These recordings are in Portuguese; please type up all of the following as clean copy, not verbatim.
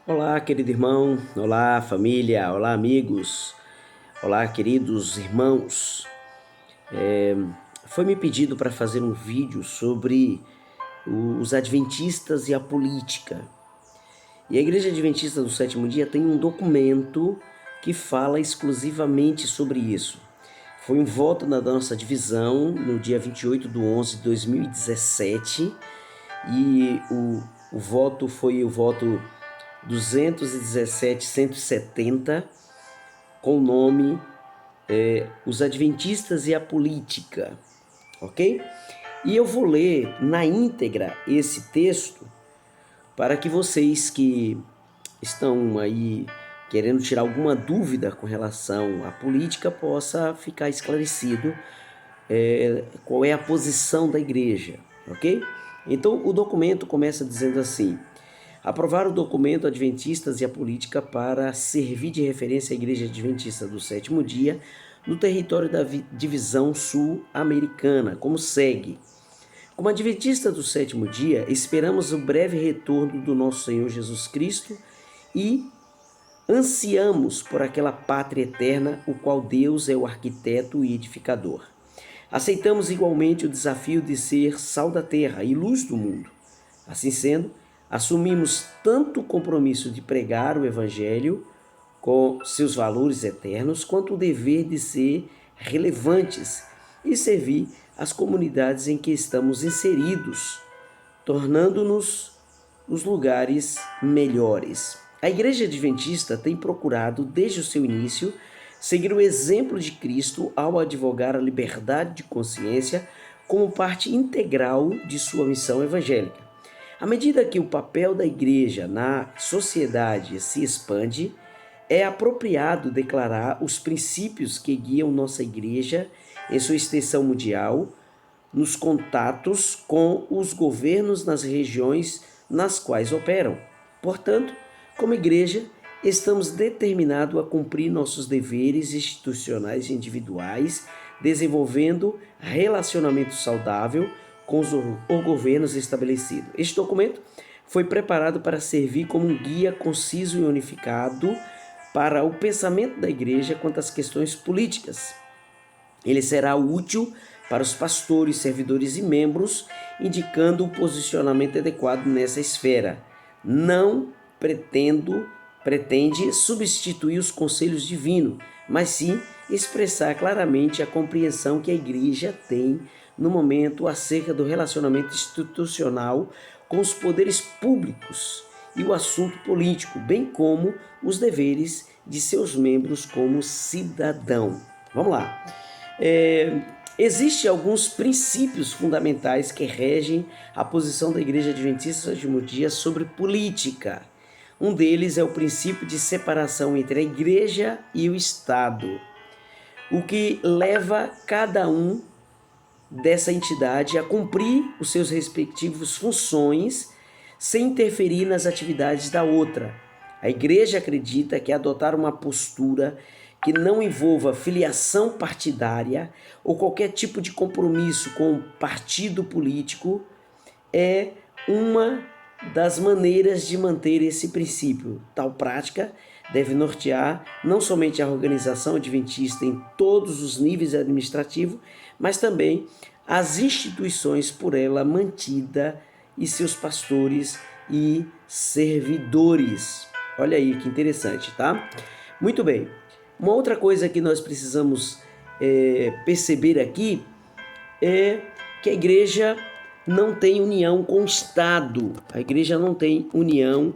Olá, querido irmão, olá, família, olá, amigos, olá, queridos irmãos. Foi-me pedido para fazer um vídeo sobre os adventistas e a política. E a Igreja Adventista do Sétimo Dia tem um documento que fala exclusivamente sobre isso. Foi um voto na nossa divisão no dia 28 de 11 de 2017 e o voto foi o voto 217.170, com o nome Os Adventistas e a Política, ok? E eu vou ler na íntegra esse texto para que vocês que estão aí querendo tirar alguma dúvida com relação à política possa ficar esclarecido qual é a posição da igreja, ok? Então o documento começa dizendo assim: aprovar o documento Adventistas e a Política para servir de referência à Igreja Adventista do Sétimo Dia no território da Divisão Sul-Americana, como segue. Como Adventista do Sétimo Dia, esperamos o breve retorno do nosso Senhor Jesus Cristo e ansiamos por aquela pátria eterna, o qual Deus é o arquiteto e edificador. Aceitamos igualmente o desafio de ser sal da terra e luz do mundo. Assim sendo, assumimos tanto o compromisso de pregar o Evangelho com seus valores eternos, quanto o dever de ser relevantes e servir as comunidades em que estamos inseridos, tornando-nos os lugares melhores. A Igreja Adventista tem procurado, desde o seu início, seguir o exemplo de Cristo ao advogar a liberdade de consciência como parte integral de sua missão evangélica. À medida que o papel da Igreja na sociedade se expande, é apropriado declarar os princípios que guiam nossa Igreja em sua extensão mundial, nos contatos com os governos nas regiões nas quais operam. Portanto, como igreja, estamos determinados a cumprir nossos deveres institucionais e individuais, desenvolvendo relacionamento saudável com os governos estabelecidos. Este documento foi preparado para servir como um guia conciso e unificado para o pensamento da igreja quanto às questões políticas. Ele será útil para os pastores, servidores e membros, indicando o posicionamento adequado nessa esfera. Não pretende substituir os conselhos divinos, mas sim expressar claramente a compreensão que a igreja tem no momento acerca do relacionamento institucional com os poderes públicos e o assunto político, bem como os deveres de seus membros como cidadão. Vamos lá. Existem alguns princípios fundamentais que regem a posição da Igreja Adventista do Sétimo Dia sobre política. Um deles é o princípio de separação entre a Igreja e o Estado, o que leva cada um dessa entidade a cumprir os seus respectivos funções sem interferir nas atividades da outra. A Igreja acredita que adotar uma postura que não envolva filiação partidária ou qualquer tipo de compromisso com o partido político é uma das maneiras de manter esse princípio. Tal prática deve nortear não somente a organização adventista em todos os níveis administrativos, mas também as instituições por ela mantida e seus pastores e servidores. Olha aí que interessante, tá? Muito bem. Uma outra coisa que nós precisamos perceber aqui é que a igreja não tem união com o Estado. A igreja não tem união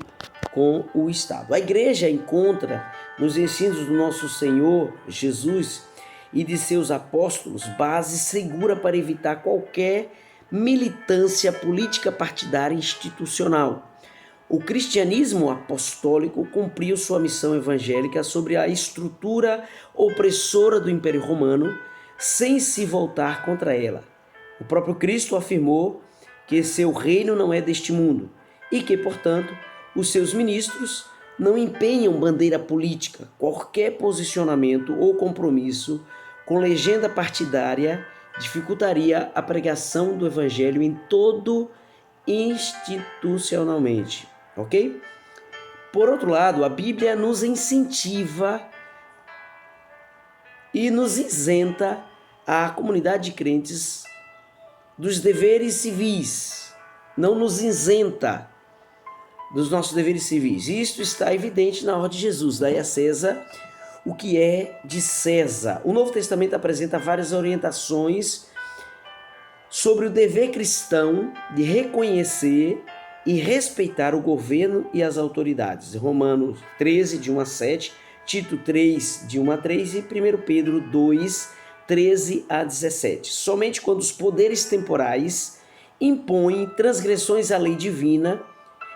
com o Estado. A igreja encontra nos ensinos do nosso Senhor Jesus e de seus apóstolos base segura para evitar qualquer militância política partidária institucional. O cristianismo apostólico cumpriu sua missão evangélica sobre a estrutura opressora do Império Romano, sem se voltar contra ela. O próprio Cristo afirmou que seu reino não é deste mundo e que, portanto, os seus ministros não empenham bandeira política, qualquer posicionamento ou compromisso com legenda partidária dificultaria a pregação do evangelho em todo institucionalmente. Ok? Por outro lado, a Bíblia nos incentiva e nos isenta a comunidade de crentes dos deveres civis, não nos isenta dos nossos deveres civis. Isto está evidente na ordem de Jesus: dai a César o que é de César. O Novo Testamento apresenta várias orientações sobre o dever cristão de reconhecer e respeitar o governo e as autoridades. Romanos 13, de 1 a 7, Tito 3, de 1 a 3 e 1 Pedro 2, 13 a 17. Somente quando os poderes temporais impõem transgressões à lei divina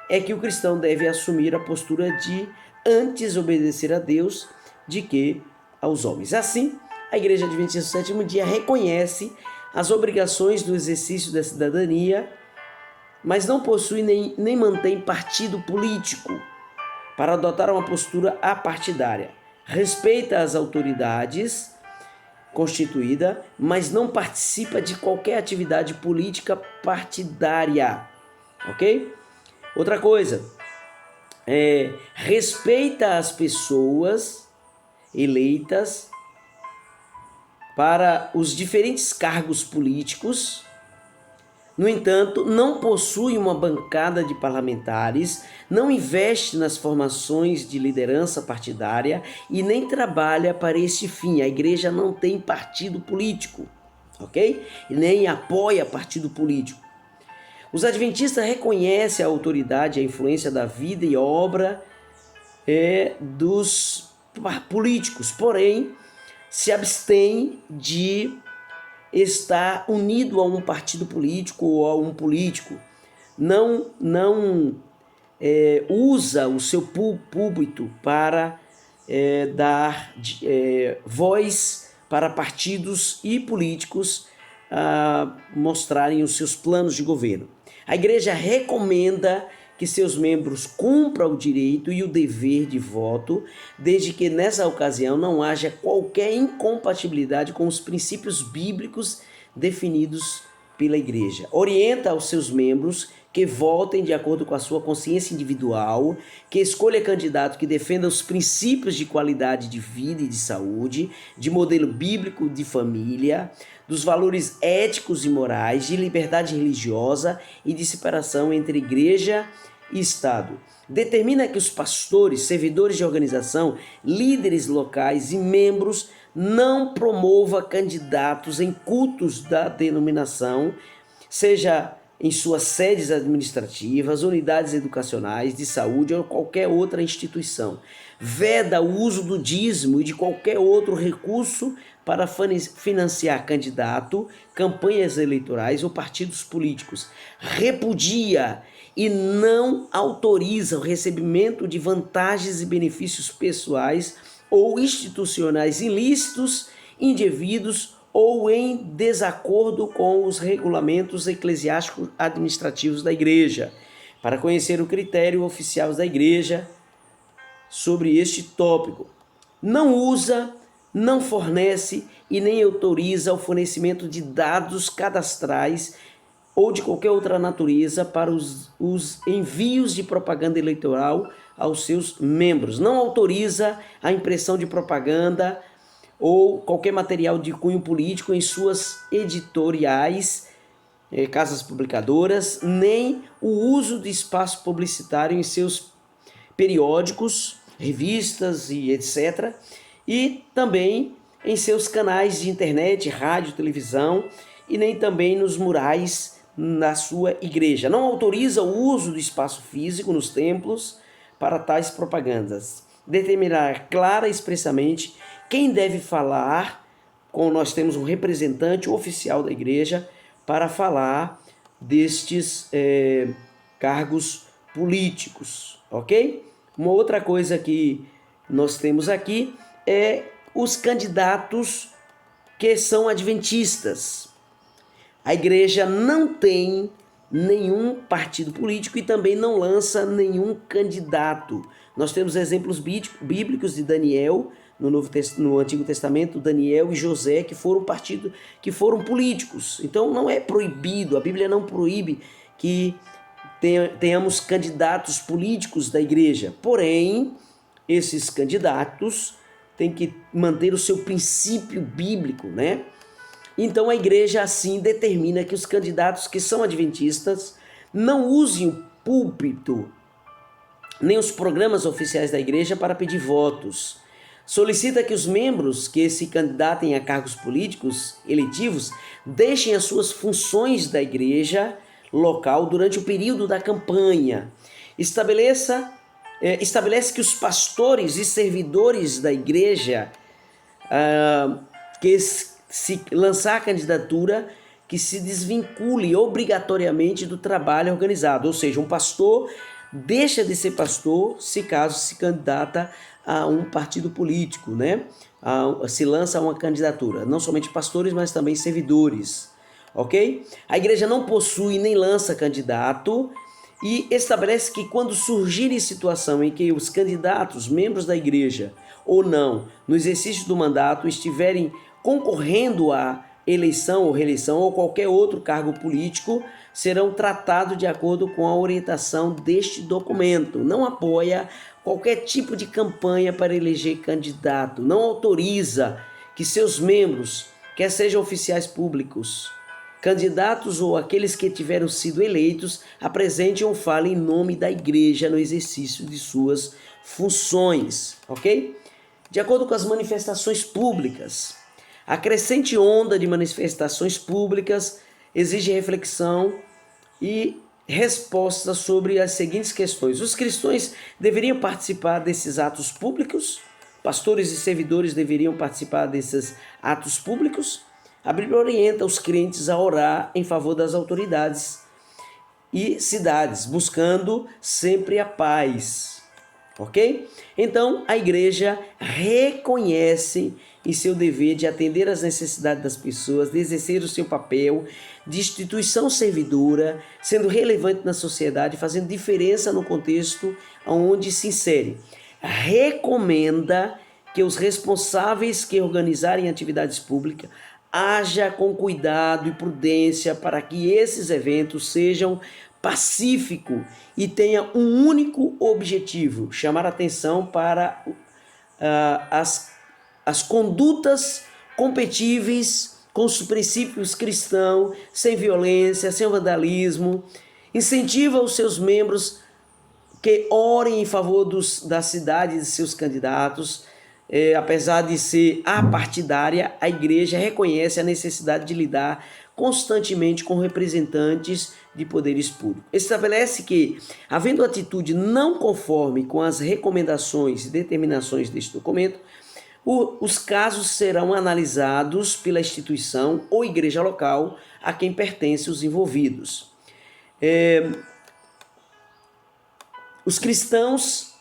é que o cristão deve assumir a postura de antes obedecer a Deus de que aos homens. Assim, a Igreja Adventista do Sétimo Dia reconhece as obrigações do exercício da cidadania, mas não possui nem mantém partido político para adotar uma postura apartidária. Respeita as autoridades constituída, mas não participa de qualquer atividade política partidária, ok? Outra coisa, respeita as pessoas eleitas para os diferentes cargos políticos. No entanto, não possui uma bancada de parlamentares, não investe nas formações de liderança partidária e nem trabalha para esse fim. A igreja não tem partido político, ok? E nem apoia partido político. Os adventistas reconhecem a autoridade e a influência da vida e obra dos políticos, porém se abstêm de estar unido a um partido político ou a um político. Não usa o seu púlpito para dar voz para partidos e políticos mostrarem os seus planos de governo. A igreja recomenda que seus membros cumpram o direito e o dever de voto, desde que nessa ocasião não haja qualquer incompatibilidade com os princípios bíblicos definidos pela igreja. Orienta aos seus membros que votem de acordo com a sua consciência individual, que escolha candidato que defenda os princípios de qualidade de vida e de saúde, de modelo bíblico de família, dos valores éticos e morais, de liberdade religiosa e de separação entre igreja e Estado. Determina que os pastores, servidores de organização, líderes locais e membros não promovam candidatos em cultos da denominação, seja em suas sedes administrativas, unidades educacionais, de saúde ou qualquer outra instituição. Veda o uso do dízimo e de qualquer outro recurso para financiar candidato, campanhas eleitorais ou partidos políticos. Repudia e não autoriza o recebimento de vantagens e benefícios pessoais ou institucionais ilícitos, indevidos ou em desacordo com os regulamentos eclesiásticos administrativos da igreja. Para conhecer o critério oficial da igreja sobre este tópico, não usa, não fornece e nem autoriza o fornecimento de dados cadastrais ou de qualquer outra natureza para os envios de propaganda eleitoral aos seus membros. Não autoriza a impressão de propaganda ou qualquer material de cunho político em suas editoriais, casas publicadoras, nem o uso de espaço publicitário em seus periódicos, revistas e etc. E também em seus canais de internet, rádio, televisão e nem também nos murais na sua igreja. Não autoriza o uso do espaço físico nos templos para tais propagandas. Determinar clara e expressamente quem deve falar, como nós temos um representante oficial da igreja para falar destes cargos políticos, ok? Uma outra coisa que nós temos aqui é os candidatos que são adventistas. A igreja não tem nenhum partido político e também não lança nenhum candidato. Nós temos exemplos bíblicos de Daniel, no Antigo Testamento, Daniel e José, que foram políticos. Então não é proibido, a Bíblia não proíbe que tenhamos candidatos políticos da igreja. Porém, esses candidatos têm que manter o seu princípio bíblico, né? Então a igreja assim determina que os candidatos que são adventistas não usem o púlpito nem os programas oficiais da igreja para pedir votos. Solicita que os membros que se candidatem a cargos políticos eletivos deixem as suas funções da igreja local durante o período da campanha. Estabelece que os pastores e servidores da igreja que se lançar a candidatura, que se desvincule obrigatoriamente do trabalho organizado. Ou seja, um pastor deixa de ser pastor se caso se candidata a um partido político, né? Se lança a uma candidatura. Não somente pastores, mas também servidores, ok? A igreja não possui nem lança candidato e estabelece que quando surgir situação em que os candidatos, membros da igreja ou não, no exercício do mandato, estiverem concorrendo à eleição ou reeleição ou qualquer outro cargo político, serão tratados de acordo com a orientação deste documento. Não apoia qualquer tipo de campanha para eleger candidato, não autoriza que seus membros, quer sejam oficiais públicos, candidatos ou aqueles que tiveram sido eleitos, apresentem ou falem em nome da igreja no exercício de suas funções, ok? De acordo com as manifestações públicas, a crescente onda de manifestações públicas exige reflexão e resposta sobre as seguintes questões. Os cristãos deveriam participar desses atos públicos? Pastores e servidores deveriam participar desses atos públicos? A Bíblia orienta os crentes a orar em favor das autoridades e cidades, buscando sempre a paz, ok? Então, a igreja reconhece em seu dever de atender às necessidades das pessoas, de exercer o seu papel de instituição servidora, sendo relevante na sociedade, fazendo diferença no contexto onde se insere. Recomenda que os responsáveis que organizarem atividades públicas haja com cuidado e prudência para que esses eventos sejam pacíficos e tenham um único objetivo: chamar atenção para as condutas compatíveis com os princípios cristãos, sem violência, sem vandalismo. Incentiva os seus membros que orem em favor da cidade e de seus candidatos. Apesar de ser apartidária, a igreja reconhece a necessidade de lidar constantemente com representantes de poderes públicos. Estabelece que, havendo atitude não conforme com as recomendações e determinações deste documento, os casos serão analisados pela instituição ou igreja local a quem pertencem os envolvidos. Os cristãos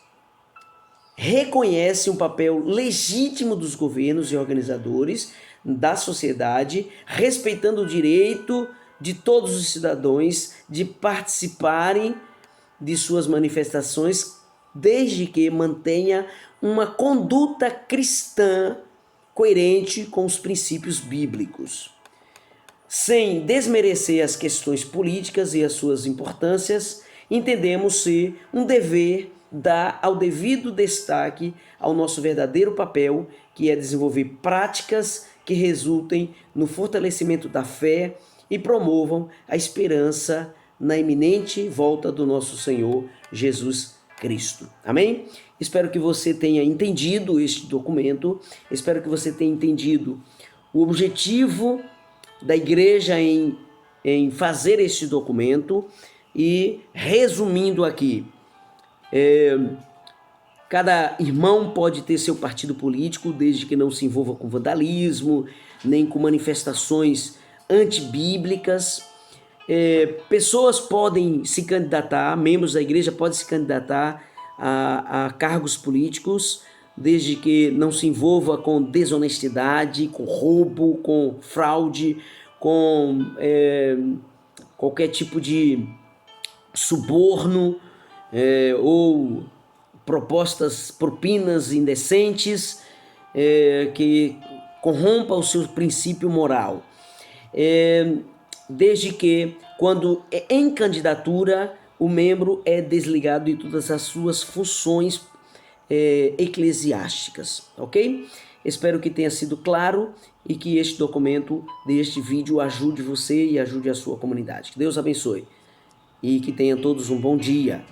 reconhecem o papel legítimo dos governos e organizadores da sociedade, respeitando o direito de todos os cidadãos de participarem de suas manifestações, desde que mantenha uma conduta cristã coerente com os princípios bíblicos. Sem desmerecer as questões políticas e as suas importâncias, entendemos ser um dever dar ao devido destaque ao nosso verdadeiro papel, que é desenvolver práticas que resultem no fortalecimento da fé e promovam a esperança na iminente volta do nosso Senhor Jesus Cristo. Amém? Espero que você tenha entendido este documento, espero que você tenha entendido o objetivo da igreja em fazer este documento e, resumindo aqui, cada irmão pode ter seu partido político, desde que não se envolva com vandalismo, nem com manifestações antibíblicas. Pessoas podem se candidatar, membros da igreja podem se candidatar a cargos políticos, desde que não se envolva com desonestidade, com roubo, com fraude, com qualquer tipo de suborno ou propinas indecentes que corrompa o seu princípio moral. Desde que, quando em candidatura, o membro é desligado de todas as suas funções eclesiásticas, ok? Espero que tenha sido claro e que este documento deste vídeo ajude você e ajude a sua comunidade. Que Deus abençoe e que tenham todos um bom dia.